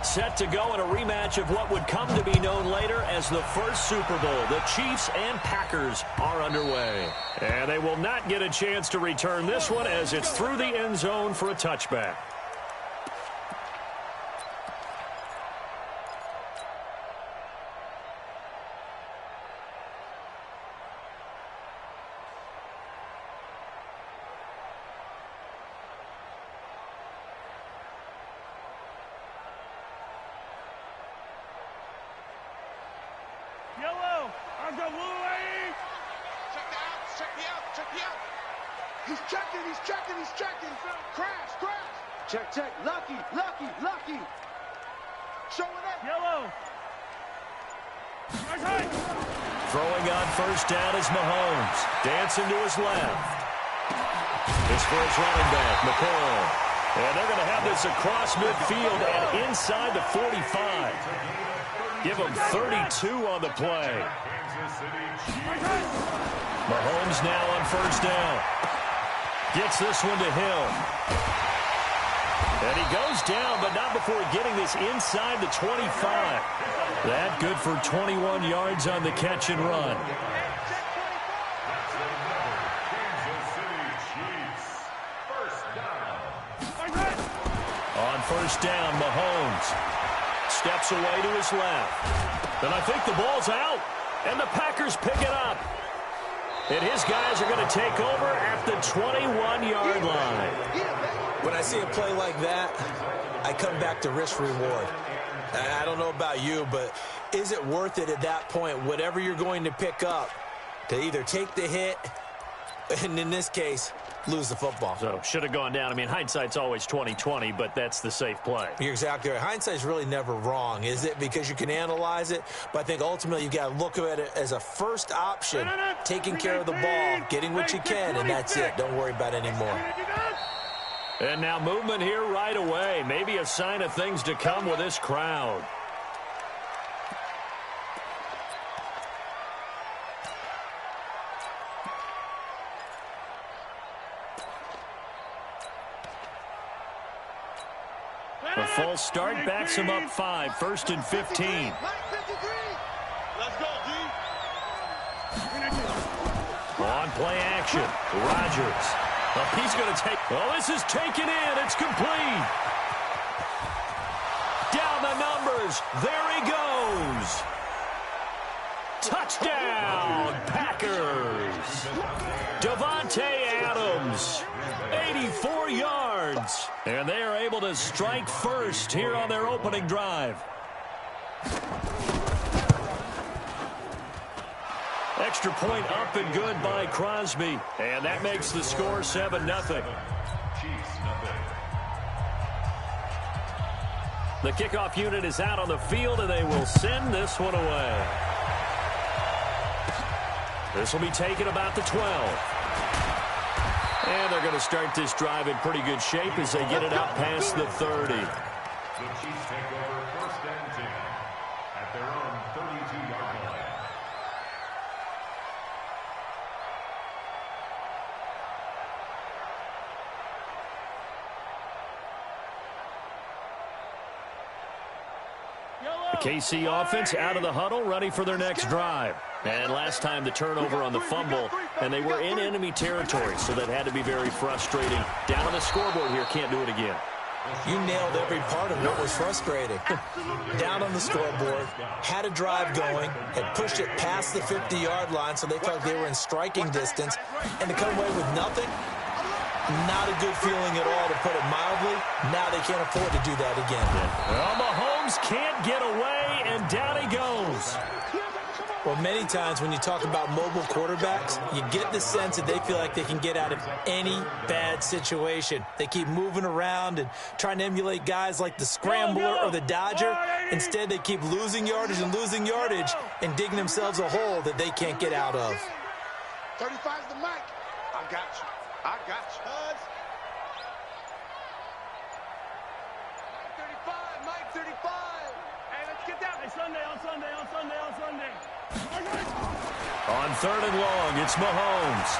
Set to go in a rematch of what would come to be known later as the first Super Bowl. The Chiefs and Packers are underway. And they will not get a chance to return this one as it's through the end zone for a touchback. Check. Lucky. Showing up. Yellow. Throwing on first down is Mahomes. Dancing to his left. It's for his running back, McCoy. And they're going to have this across midfield and inside the 45. Give him 32 on the play. Mahomes now on first down. Gets this one to Hill. And he goes down, but not before getting this inside the 25. That good for 21 yards on the catch and run. On first down, Mahomes steps away to his left. And I think the ball's out, and the Packers pick it up. And his guys are going to take over at the 21-yard line. When I see a play like that, I come back to risk-reward. I don't know about you, but is it worth it at that point, whatever you're going to pick up, to either take the hit, and in this case, lose the football? So, should have gone down. I mean, hindsight's always 20/20, but that's the safe play. You're exactly right. Hindsight's really never wrong, is it? Because you can analyze it, but I think ultimately you got to look at it as a first option, taking care of the ball, getting what you can, and that's it. Don't worry about it anymore. And now movement here right away. Maybe a sign of things to come with this crowd. A false start backs him up 5, 1st and 15. Let's go, D. On play action, Rodgers. Oh, he's going to take. Oh, this is taken in. It's complete. Down the numbers. There he goes. Touchdown, Packers. Davante Adams, 84 yards. And they are able to strike first here on their opening drive. Extra point up and good by Crosby. And that makes the score 7-0. The kickoff unit is out on the field, and they will send this one away. This will be taken about the 12. And they're going to start this drive in pretty good shape as they get it out past the 30. The Chiefs take over 1st and 10 at their own 32-yard line. The KC offense out of the huddle, ready for their next drive. And last time the turnover on the fumble, and they were in enemy territory, so that had to be very frustrating. Down on the scoreboard here, can't do it again. You nailed every part of what was frustrating. Down on the scoreboard, had a drive going, had pushed it past the 50-yard line, so they felt they were in striking distance, and to come away with nothing, not a good feeling at all, to put it mildly. Now they can't afford to do that again. Well, Mahomes can't get away, and down he goes. Well, many times when you talk about mobile quarterbacks, you get the sense that they feel like they can get out of any bad situation. They keep moving around and trying to emulate guys like the Scrambler or the Dodger. Instead, they keep losing yardage and digging themselves a hole that they can't get out of. 35's the mic. I got you. Mike 35. Hey, let's get down. Hey, Sunday. On 3rd and long, it's Mahomes.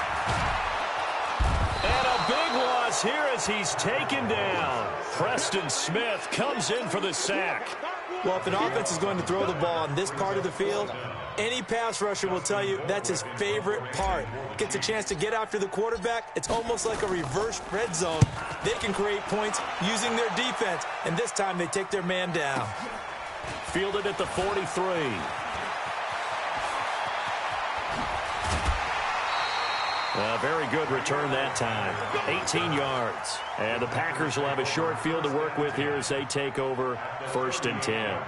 And a big loss here as he's taken down. Preston Smith comes in for the sack. Well, if an offense is going to throw the ball on this part of the field, any pass rusher will tell you that's his favorite part. Gets a chance to get after the quarterback. It's almost like a reverse red zone. They can create points using their defense, and this time they take their man down. Fielded at the 43. A very good return that time. 18 yards. And the Packers will have a short field to work with here as they take over 1st and 10.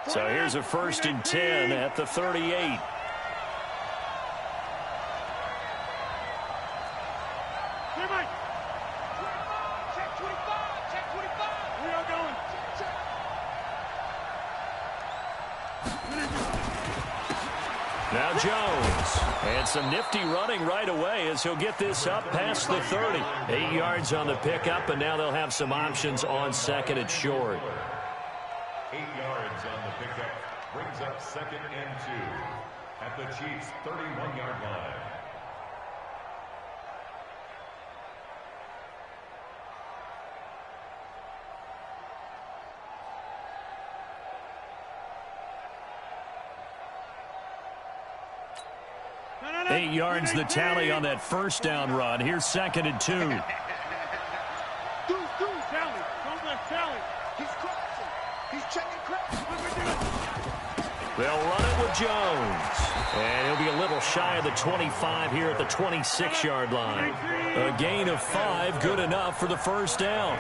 So here's a 1st and 10 at the 38. Now Jones, and some nifty running right away as he'll get this up past the 30. 8 yards on the pickup, and now they'll have some options on 2nd and short. 8 yards on the pickup brings up 2nd and 2 at the Chiefs' 31-yard line. No. 8 yards the tally on that 1st down run. Here's 2nd and 2. Tally. Don't let Tally. He's crossing. He's checking cross. They'll run it with Jones. And he'll be a little shy of the 25 here at the 26-yard line. A gain of 5, good enough for the 1st down.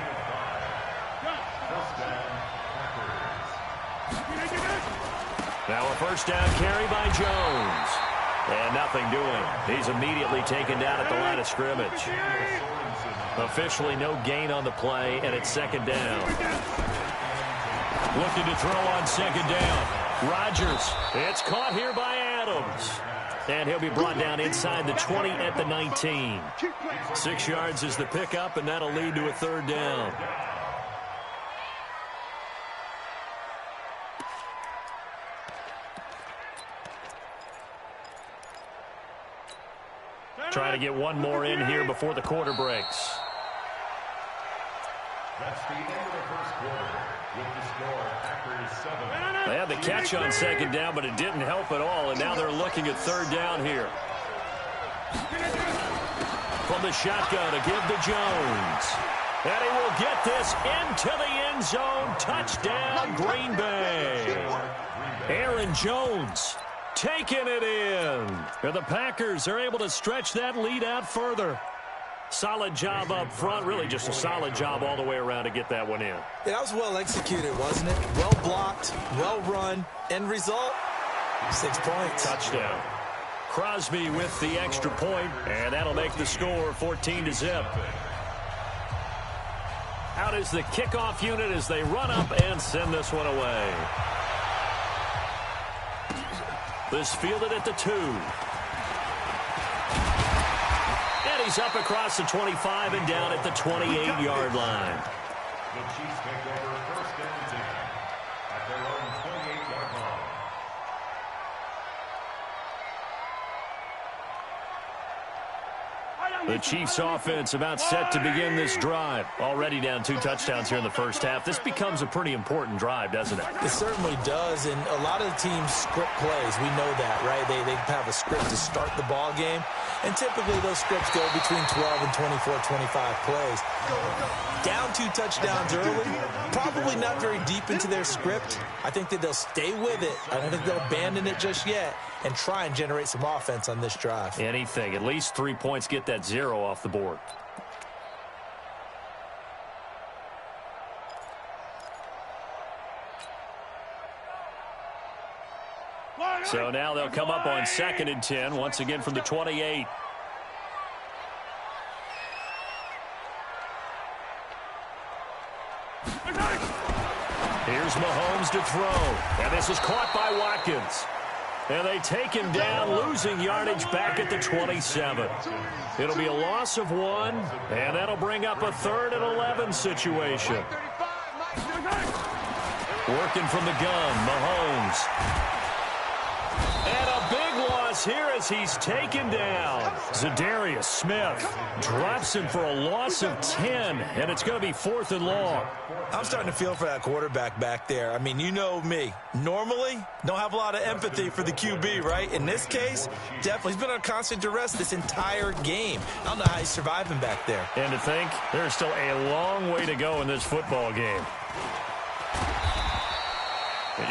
Now a 1st down carry by Jones. And nothing doing. He's immediately taken down at the line of scrimmage. Officially no gain on the play, and it's 2nd down. Looking to throw on 2nd down. Rodgers. It's caught here by Adams. And he'll be brought down inside the 20 at the 19. 6 yards is the pickup, and that'll lead to a 3rd down. Trying to get one more in here before the quarter breaks. That's the end of the 1st quarter with the score Packers 7. They had the catch on 2nd down, but it didn't help at all, and now they're looking at 3rd down here. From the shotgun to give to Jones. And he will get this into the end zone. Touchdown, Green Bay. Aaron Jones taking it in. And the Packers are able to stretch that lead out further. Solid job up front. Really just a solid job all the way around to get that one in. That was well executed, wasn't it? Well blocked, well run. End result, 6 points. Touchdown. Crosby with the extra point, and that'll make the score 14-0. Out is the kickoff unit as they run up and send this one away. This fielded at the 2. And he's up across the 25 and down at the 28-yard line. The Chiefs take over 1st and 10 at their own 28-yard line. The Chiefs offense about set to begin this drive. Already down 2 touchdowns here in the 1st half. This becomes a pretty important drive, doesn't it? It certainly does, and a lot of the teams script plays. We know that, right? They have a script to start the ball game, and typically those scripts go between 12 and 24, 25 plays. Down 2 touchdowns early, probably not very deep into their script. I think that they'll stay with it. I don't think they'll abandon it just yet and try and generate some offense on this drive. Anything. At least 3 points, get that 0 off the board. So now they'll come up on 2nd and 10, once again from the 28. Here's Mahomes to throw. And this is caught by Watkins. And they take him down, losing yardage back at the 27. It'll be a loss of 1, and that'll bring up a 3rd and 11 situation. Working from the gun, Mahomes. And a big loss here as he's taken down. Zadarius Smith drops him for a loss of 10, and it's going to be 4th and long. I'm starting to feel for that quarterback back there. I mean, you know me. Normally, don't have a lot of empathy for the QB, right? In this case, definitely. He's been on constant duress this entire game. I don't know how he's surviving back there. And to think, there's still a long way to go in this football game.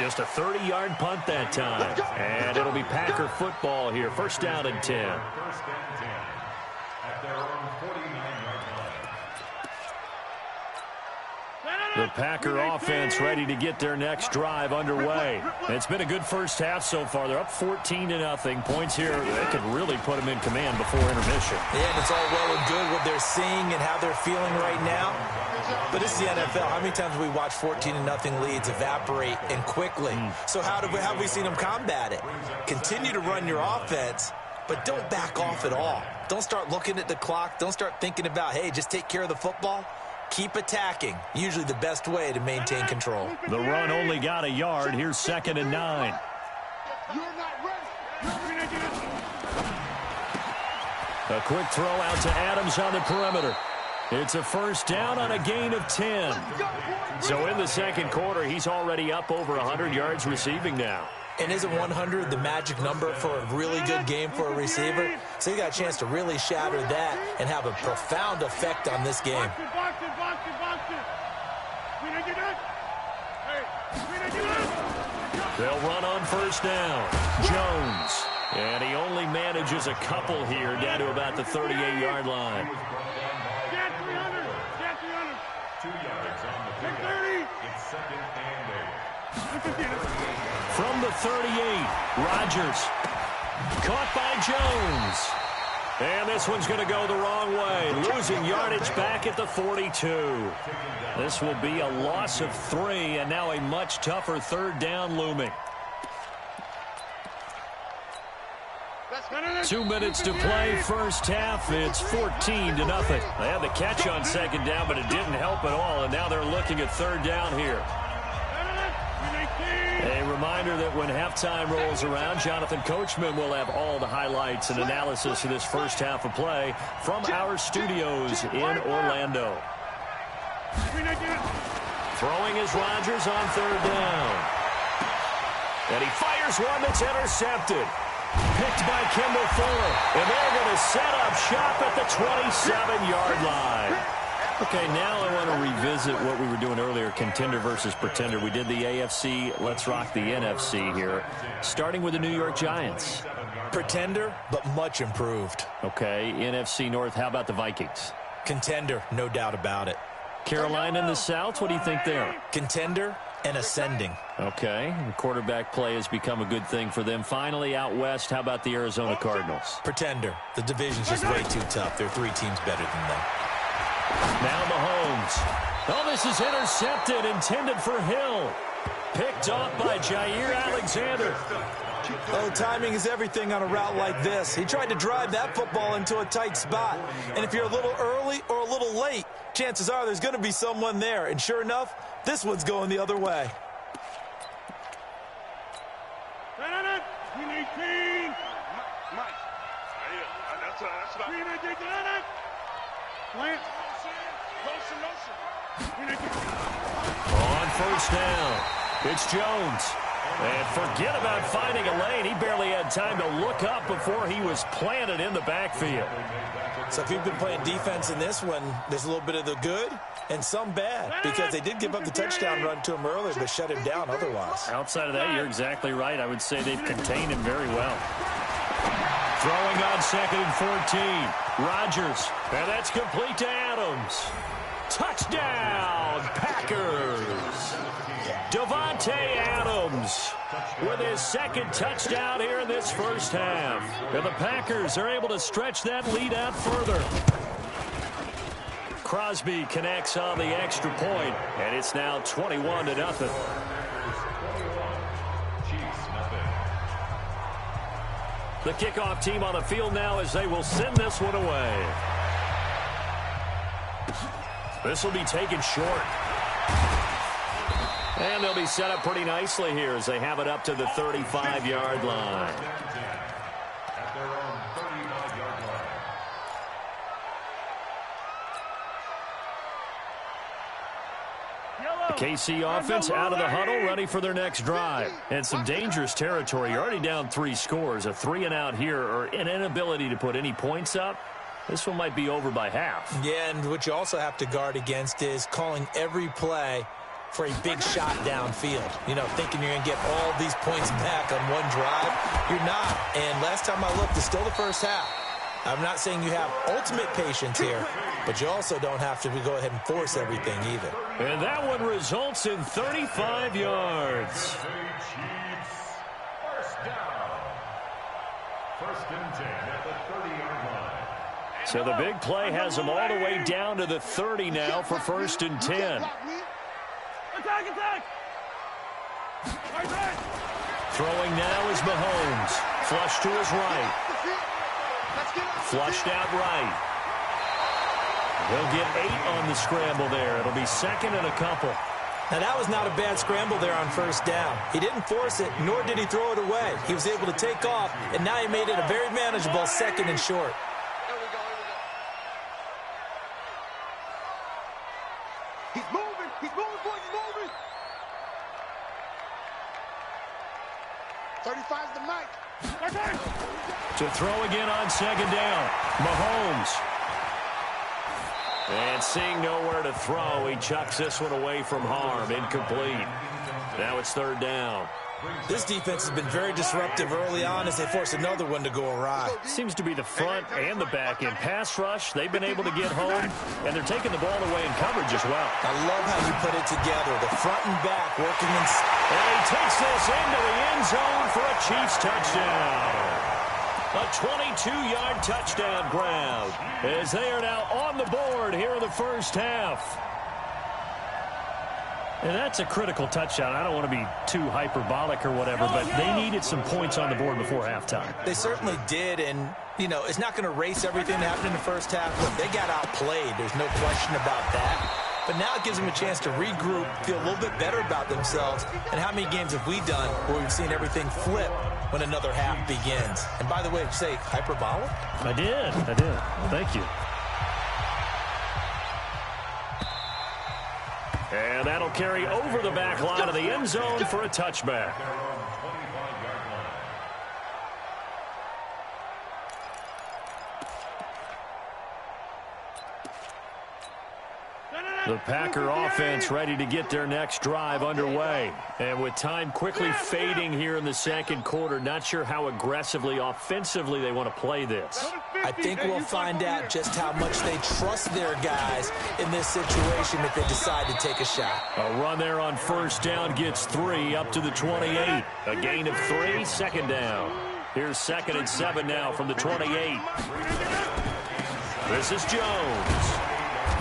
Just a 30-yard punt that time. And it'll be Packer football here. 1st down and 10. 1st and 10 at their own 49-yard line. The Packer offense ready to get their next drive underway. It's been a good first half so far. They're up 14-0. Points here, they could really put them in command before intermission. Yeah, and it's all well and good what they're seeing and how they're feeling right now. But this is the NFL. How many times have we watched 14-0 leads evaporate and quickly? So how have we seen them combat it? Continue to run your offense, but don't back off at all. Don't start looking at the clock. Don't start thinking about, hey, just take care of the football. Keep attacking. Usually the best way to maintain control. The run only got a yard. Here's 2nd and 9. You're not ready. A quick throw out to Adams on the perimeter. It's a 1st down on a gain of 10. So in the 2nd quarter, he's already up over 100 yards receiving now. And isn't 100 the magic number for a really good game for a receiver? So you got a chance to really shatter that and have a profound effect on this game. They'll run on 1st down. Jones. And he only manages a couple here down to about the 38-yard line. 2 yards on the pickup. It's 2nd and 8. From the 38, Rodgers. Caught by Jones. And this one's going to go the wrong way. Losing yardage back at the 42. This will be a loss of 3, and now a much tougher 3rd down looming. 2 minutes to play, first half. It's 14-0. They had the catch on 2nd down, but it didn't help at all, and now they're looking at 3rd down here. A reminder that when halftime rolls around, Jonathan Coachman will have all the highlights and analysis of this first half of play from our studios in Orlando. Throwing is Rodgers on 3rd down. And he fires one that's intercepted. Picked by Kimball Fuller. And they're going to set up shop at the 27-yard line. Okay, now I want to revisit what we were doing earlier, contender versus pretender. We did the AFC, let's rock the NFC here, starting with the New York Giants. Pretender, but much improved. Okay, NFC North, how about the Vikings? Contender, no doubt about it. Carolina in the South, what do you think there? Contender and ascending. Okay, the quarterback play has become a good thing for them. Finally, out west, how about the Arizona Cardinals? Pretender. The division's just way too tough. There are 3 teams better than them. Now Mahomes. Oh, this is intercepted, intended for Hill. Picked off by Jair Alexander. Oh, timing is everything on a route like this. He tried to drive that football into a tight spot. And if you're a little early or a little late, chances are there's going to be someone there. And sure enough, this one's going the other way. On 1st down, it's Jones. And forget about finding a lane. He barely had time to look up before he was planted in the backfield. So if you've been playing defense in this one, there's a little bit of the good and some bad, because they did give up the touchdown run to him earlier, but shut him down otherwise. Outside of that, you're exactly right. I would say they've contained him very well. Throwing on 2nd and 14. Rodgers. And that's complete to Adams. Touchdown, Packers. Davante Adams with his 2nd touchdown here in this first half. And the Packers are able to stretch that lead out further. Crosby connects on the extra point, and it's now 21-0. The kickoff team on the field now as they will send this one away. This will be taken short. And they'll be set up pretty nicely here as they have it up to the 35-yard line. At their own 35-yard line. The KC offense out of the huddle, ready for their next drive. And some dangerous territory. You're already down 3 scores. A 3-and-out here or an inability to put any points up. This one might be over by half. Yeah, and what you also have to guard against is calling every play for a big shot downfield. You know, thinking you're going to get all these points back on one drive. You're not. And last time I looked, it's still the first half. I'm not saying you have ultimate patience here, but you also don't have to go ahead and force everything either. And that one results in 35 yards. First down. First and 10 at the 30-yard line. So the big play has them all the way down to the 30 now for first and 10. Attack, attack! Throwing now is Mahomes. Flush to his right. Flushed out right. He'll get 8 on the scramble there. It'll be second and a couple. Now, that was not a bad scramble there on first down. He didn't force it, nor did he throw it away. He was able to take off, and now he made it a very manageable second and short. Here we go. He's moving, boys, he's moving. 35's the mic. To throw again on second down. Mahomes. And seeing nowhere to throw, he chucks this one away from harm. Incomplete. Now it's third down. This defense has been very disruptive early on as they force another one to go awry. Seems to be the front and the back end. Pass rush, they've been able to get home, and they're taking the ball away in coverage as well. I love how you put it together. The front and back working in. And he takes this into the end zone for a Chiefs touchdown. A 22-yard touchdown grab as they are now on the board here in the first half. And that's a critical touchdown. I don't want to be too hyperbolic or whatever, but they needed some points on the board before halftime. They certainly did, and, you know, it's not going to erase everything that happened in the first half. Look, they got outplayed. There's no question about that. But now it gives them a chance to regroup, feel a little bit better about themselves. And how many games have we done where we've seen everything flip when another half begins? And by the way, did you say hyperbolic? I did. Thank you. And that'll carry over the back line of the end zone for a touchback. The Packer offense ready to get their next drive underway. And with time quickly fading here in the second quarter, not sure how aggressively, offensively they want to play this. I think we'll find out just how much they trust their guys in this situation if they decide to take a shot. A run there on first down gets 3 up to the 28. A gain of 3, second down. Here's second and 7 now from the 28. This is Jones.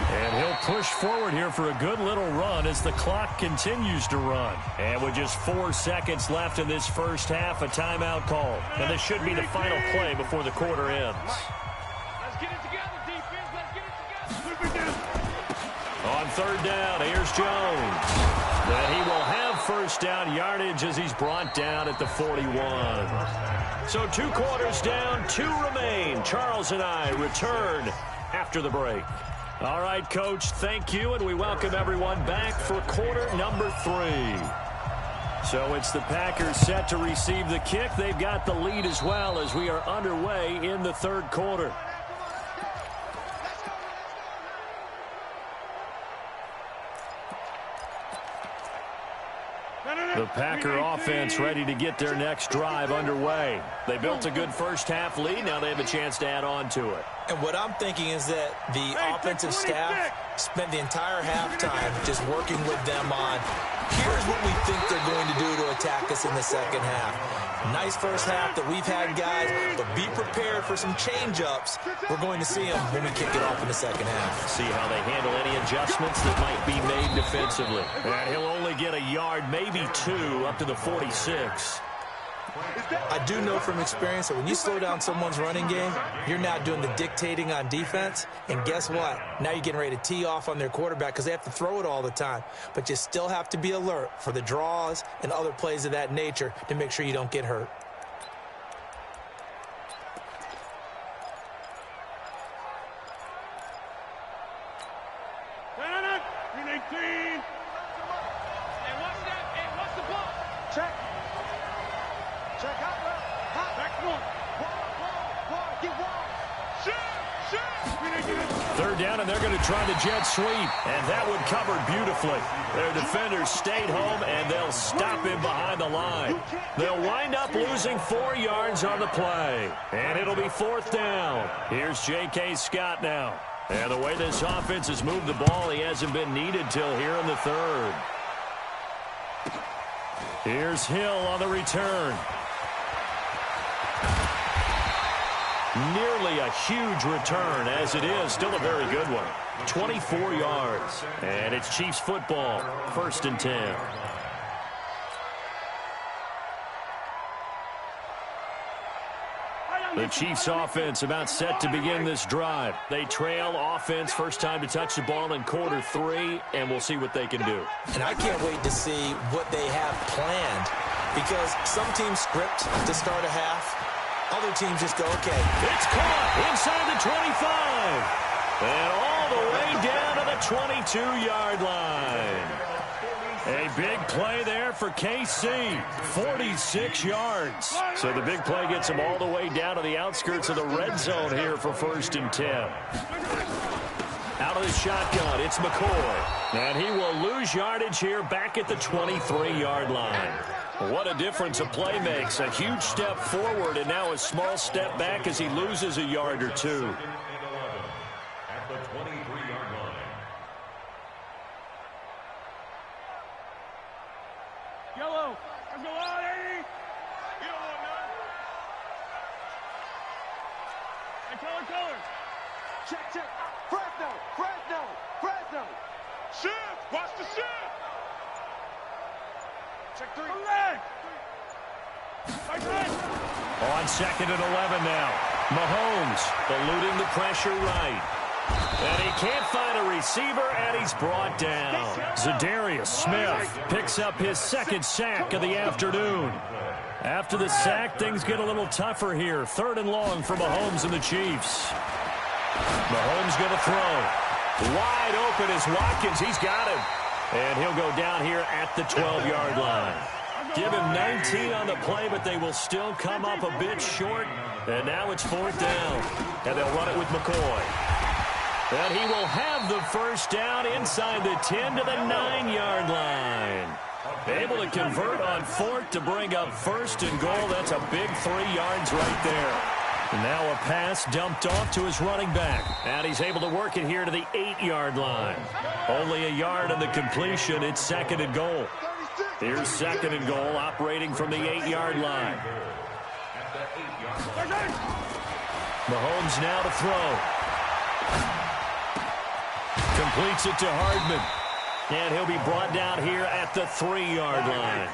And he'll push forward here for a good little run as the clock continues to run. And with just 4 seconds left in this first half, a timeout call. And this should be the final play before the quarter ends. Let's get it together, defense. Let's get it together. On third down, here's Jones. Then he will have first down yardage as he's brought down at the 41. So 2 quarters down, 2 remain. Charles and I return after the break. All right, Coach, thank you, and we welcome everyone back for quarter number 3. So it's the Packers set to receive the kick. They've got the lead as well as we are underway in the third quarter. The Packer offense ready to get their next drive underway. They built a good first half lead. Now they have a chance to add on to it. And what I'm thinking is that the offensive staff spent the entire halftime just working with them on, here's what we think they're going to do to attack us in the second half. Nice first half that we've had, guys, but be prepared for some change-ups. We're going to see them when we kick it off in the second half. See how they handle any adjustments that might be made defensively. And he'll only get a yard, maybe 2, up to the 46. I do know from experience that when you slow down someone's running game, you're now doing the dictating on defense. And guess what? Now you're getting ready to tee off on their quarterback because they have to throw it all the time. But you still have to be alert for the draws and other plays of that nature to make sure you don't get hurt. Third down, and they're going to try the jet sweep, and that one covered beautifully. Their defenders stayed home, and they'll stop him behind the line. They'll wind up losing 4 yards on the play, and it'll be 4th down. Here's J.K. Scott now. And the way this offense has moved the ball, he hasn't been needed till here in the 3rd. Here's Hill on the return. Nearly a huge return, as it is still a very good one. 24 yards. And it's Chiefs football, 1st and 10. The Chiefs offense about set to begin this drive. They trail offense, first time to touch the ball in quarter 3, and we'll see what they can do. And I can't wait to see what they have planned, because some teams script to start a half. Other teams just go, okay. It's caught inside the 25. And all the way down to the 22-yard line. A big play there for KC. 46 yards. So the big play gets them all the way down to the outskirts of the red zone here for 1st and 10. Out of the shotgun, it's McCoy. And he will lose yardage here back at the 23-yard line. What a difference a play makes. A huge step forward and now a small step back as he loses a yard or two. At the 23-yard line. Yellow. Let's go out, Eddie. You don't want none. Hey, color. Check. Fresno. Shift. Watch the shift. Check 3. Leg. On 2nd and 11 now. Mahomes eluding the pressure right. And he can't find a receiver, and he's brought down. Zadarius Smith picks up his 2nd sack of the afternoon. After the sack, things get a little tougher here. 3rd and long for Mahomes and the Chiefs. Mahomes going to throw. Wide open is Watkins. He's got him. And he'll go down here at the 12-yard line. Give him 19 on the play, but they will still come up a bit short. And now it's 4th down. And they'll run it with McCoy. And he will have the 1st down inside the 10 to the 9-yard line. Able to convert on 4th to bring up 1st and goal. That's a big 3 yards right there. And now a pass dumped off to his running back. And he's able to work it here to the 8-yard line. Only a yard on the completion. It's 2nd and goal. Here's 2nd and goal, operating from the 8-yard line. Mahomes now to throw. Completes it to Hardman. And he'll be brought down here at the 3-yard line.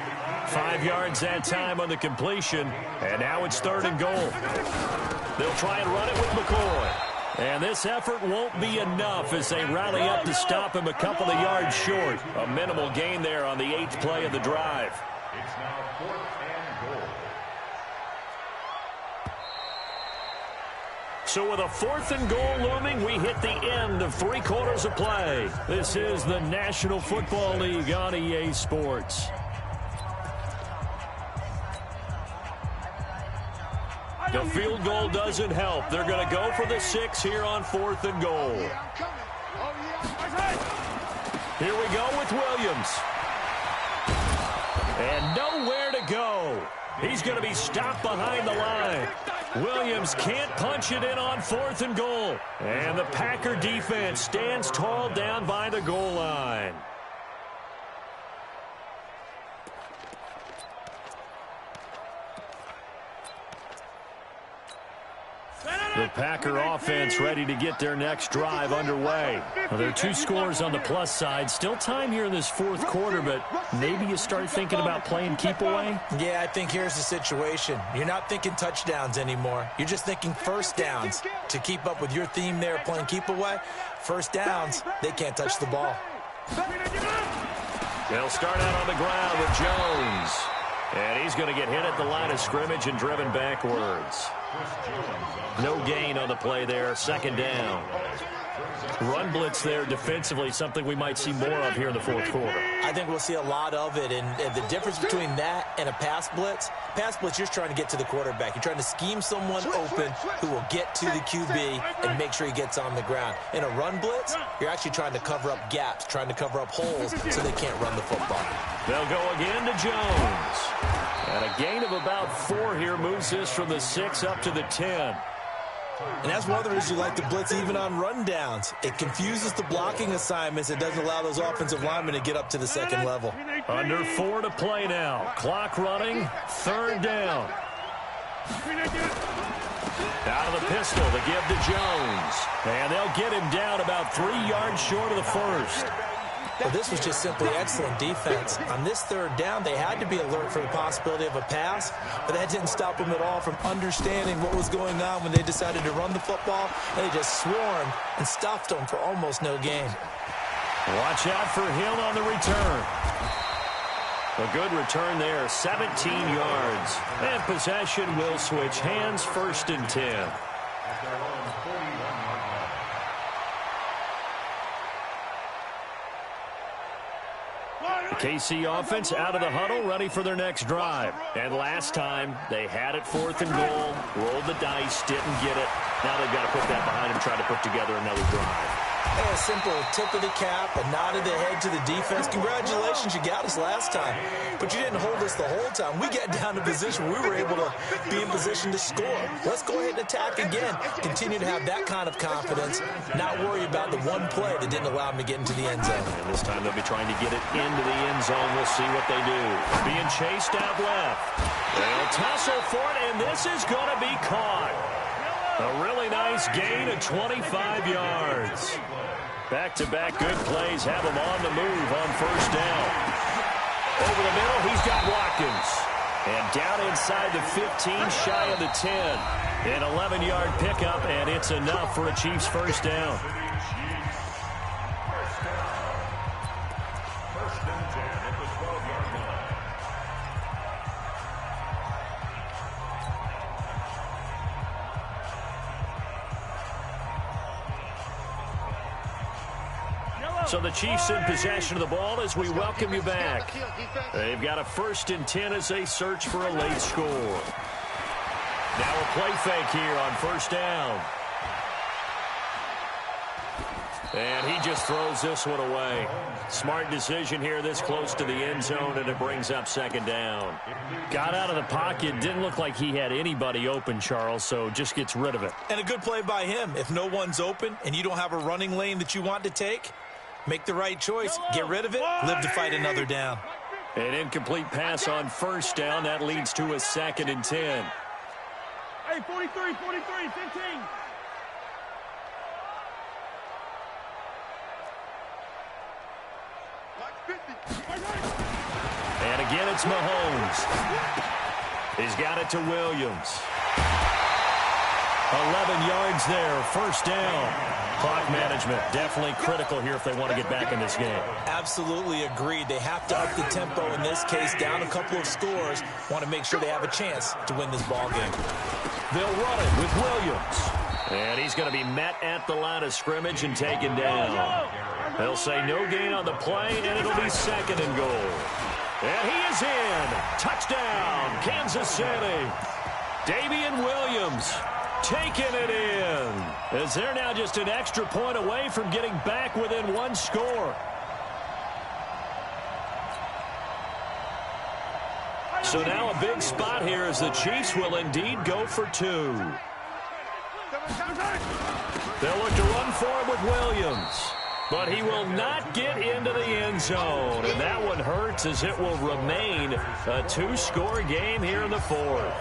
5 yards that time on the completion. And now it's 3rd and goal. They'll try and run it with McCoy. And this effort won't be enough as they rally up to stop him a couple of yards short. A minimal gain there on the 8th play of the drive. It's now 4th and goal. So with a 4th and goal looming, we hit the end of 3 quarters of play. This is the National Football League on EA Sports. The field goal doesn't help. They're going to go for the 6 here on 4th and goal. Here we go with Williams. And nowhere to go. He's going to be stopped behind the line. Williams can't punch it in on 4th and goal. And the Packer defense stands tall down by the goal line. The Packer offense ready to get their next drive underway. Well, there are 2 scores on the plus side. Still time here in this fourth quarter, but maybe you start thinking about playing keep away? Yeah, I think here's the situation. You're not thinking touchdowns anymore. You're just thinking first downs. To keep up with your theme there, playing keep away, first downs, they can't touch the ball. They'll start out on the ground with Jones. And he's going to get hit at the line of scrimmage and driven backwards. No gain on the play there, second down. Run blitz there defensively, something we might see more of here in the fourth quarter. I think we'll see a lot of it, and the difference between that and a pass blitz, you're just trying to get to the quarterback. You're trying to scheme someone open who will get to the QB and make sure he gets on the ground. In a run blitz, you're actually trying to cover up gaps, trying to cover up holes so they can't run the football. They'll go again to Jones. And a gain of about 4 here moves this from the 6 up to the 10. And that's one of the reasons you like to blitz even on rundowns. It confuses the blocking assignments. It doesn't allow those offensive linemen to get up to the second level. Under 4 to play now. Clock running, third down. Out of the pistol, the give to Jones. And they'll get him down about 3 yards short of the first. Well, this was just simply excellent defense. On this third down, they had to be alert for the possibility of a pass, but that didn't stop them at all from understanding what was going on when they decided to run the football. They just swarmed and stuffed them for almost no gain. Watch out for Hill on the return. A good return there, 17 yards. And possession will switch hands, 1st and 10. KC offense out of the huddle, ready for their next drive. And last time, they had it 4th and goal, rolled the dice, didn't get it. Now they've got to put that behind them, try to put together another drive. A simple tip of the cap, a nod of the head to the defense. Congratulations, you got us last time. But you didn't hold us the whole time. We got down to position where we were able to be in position to score. Let's go ahead and attack again. Continue to have that kind of confidence, not worry about the one play that didn't allow them to get into the end zone. And this time they'll be trying to get it into the end zone. We'll see what they do. Being chased out left. They'll tussle for it, and this is going to be caught. A really nice gain of 25 yards. Back-to-back good plays have him on the move on first down. Over the middle, he's got Watkins. And down inside the 15, shy of the 10. An 11-yard pickup, and it's enough for a Chiefs first down. So the Chiefs in possession of the ball as we welcome you back. They've got a 1st and 10 as they search for a late score. Now a play fake here on first down. And he just throws this one away. Smart decision here this close to the end zone, and it brings up second down. Got out of the pocket. Didn't look like he had anybody open, Charles, so just gets rid of it. And a good play by him. If no one's open and you don't have a running lane that you want to take, make the right choice. Get rid of it. Live to fight another down. An incomplete pass on first down. That leads to a 2nd and 10. Hey, 43, 15. And again, it's Mahomes. He's got it to Williams. 11 yards there, first down. Clock management, definitely critical here if they want to get back in this game. Absolutely agreed. They have to up the tempo in this case, down a couple of scores. Want to make sure they have a chance to win this ball game. They'll run it with Williams. And he's going to be met at the line of scrimmage and taken down. They'll say no gain on the play, and it'll be 2nd and goal. And he is in. Touchdown, Kansas City. Damian Williams taking it in. As they're now just an extra point away from getting back within 1 score. So now a big spot here as the Chiefs will indeed go for 2. They'll look to run for it with Williams. But he will not get into the end zone. And that one hurts as it will remain a 2-score game here in the 4th.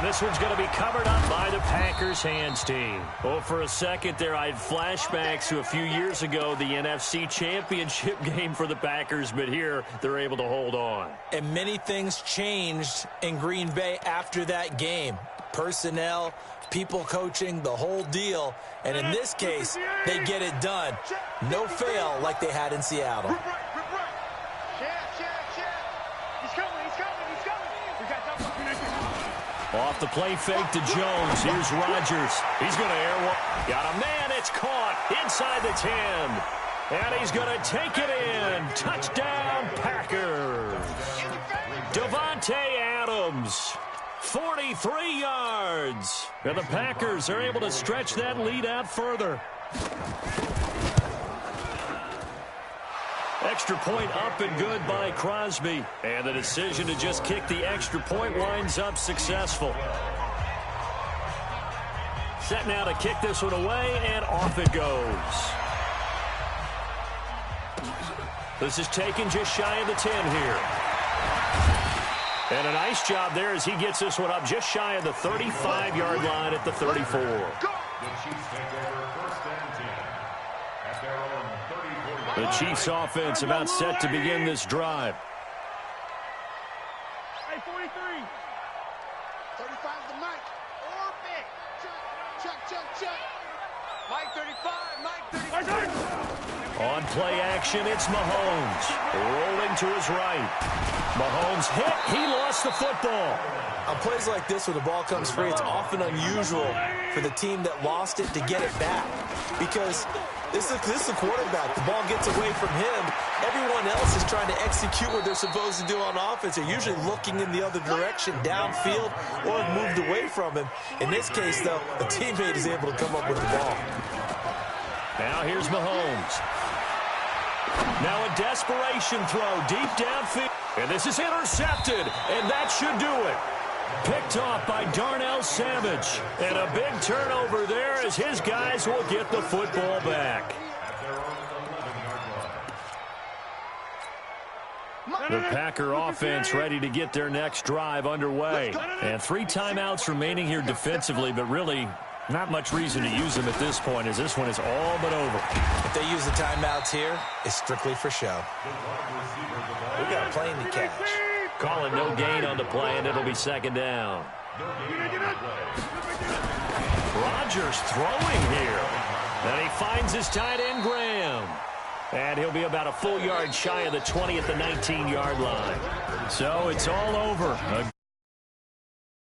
this one's going to be covered up by the Packers hands team. Oh, for a second there, I had flashbacks to a few years ago, the NFC Championship game for the Packers, but here they're able to hold on. And many things changed in Green Bay after that game. Personnel, people coaching, the whole deal. And in this case, they get it done. No fail like they had in Seattle. Off the play fake to Jones. Here's Rodgers. He's going to air one. Got a man. It's caught inside the 10. And he's going to take it in. Touchdown, Packers. Davante Adams. 43 yards. And the Packers are able to stretch that lead out further. Extra point up and good by Crosby. And the decision to just kick the extra point winds up successful. Set now to kick this one away, and off it goes. This is taken just shy of the 10 here. And a nice job there as he gets this one up just shy of the 35-yard line at the 34. The Chiefs offense about set to begin this drive. Hey, 43. 35 to Mike. Orbit. Check. Mike 35. Mike 35. On play action, it's Mahomes. Rolling to his right. Mahomes hit. He lost the football. On plays like this, when the ball comes free, it's often unusual for the team that lost it to get it back. Because this is the quarterback. The ball gets away from him. Everyone else is trying to execute what they're supposed to do on offense. They're usually looking in the other direction, downfield, or moved away from him. In this case, though, a teammate is able to come up with the ball. Now here's Mahomes. Now a desperation throw deep downfield. And this is intercepted, and that should do it. Picked off by Darnell Savage. And a big turnover there as his guys will get the football back. The Packer offense ready to get their next drive underway. And 3 timeouts remaining here defensively, but really not much reason to use them at this point as this one is all but over. If they use the timeouts here, it's strictly for show. We got a plane to catch. Calling no gain on the play, and it'll be second down. Rodgers throwing here. And he finds his tight end, Graham. And he'll be about a full yard shy of the 20 at the 19-yard line. So it's all over.